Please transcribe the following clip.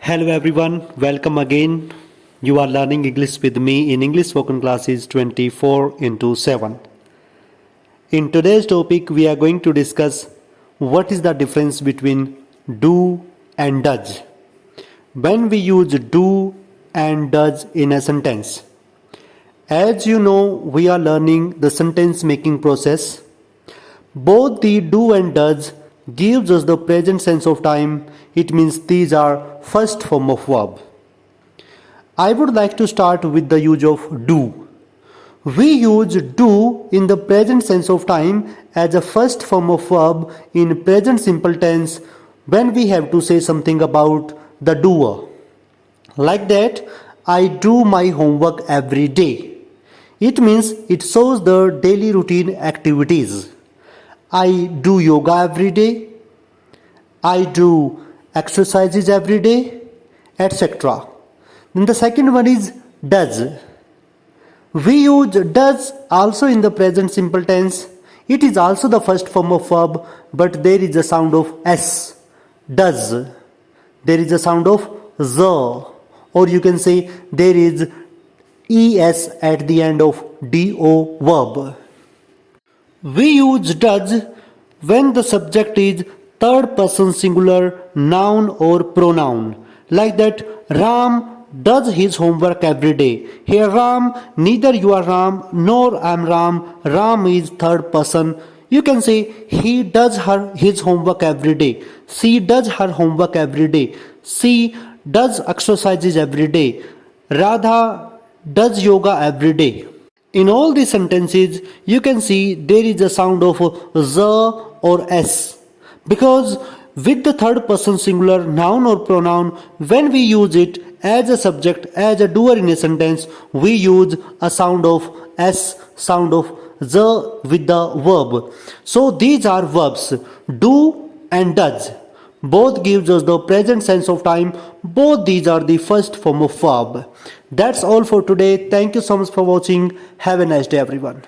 Hello everyone, welcome again. You are learning English with me in English spoken classes 24/7. In today's topic, we are going to discuss what is the difference between do and does. When we use do and does in a sentence. As you know, we are learning the sentence making process. Both the do and does gives us the present sense of time. It means these are first form of verb. I would like to start with the use of do. We use do in the present sense of time as a first form of verb in present simple tense when we have to say something about the doer. Like that, I do my homework every day. It means it shows the daily routine activities. I do yoga every day. I do exercises every day, etc. Then the second one is does. We use does also in the present simple tense. It is also the first form of verb, but there is a sound of s. Does. There is a sound of z, or you can say there is es at the end of do verb. We use does when the subject is third person singular noun or pronoun. Like that, Ram does his homework every day. Here Ram, neither you are Ram nor I am Ram. Ram is third person. You can say he does his homework every day. She does her homework every day. She does exercises every day. Radha does yoga every day. In all these sentences, you can see there is a sound of z or s. Because with the third person singular noun or pronoun, when we use it as a subject, as a doer in a sentence, we use a sound of s, sound of z with the verb. So these are verbs, do and does. Both gives us the present sense of time. Both these are the first form of verb. That's all for today. Thank you so much for watching. Have a nice day everyone.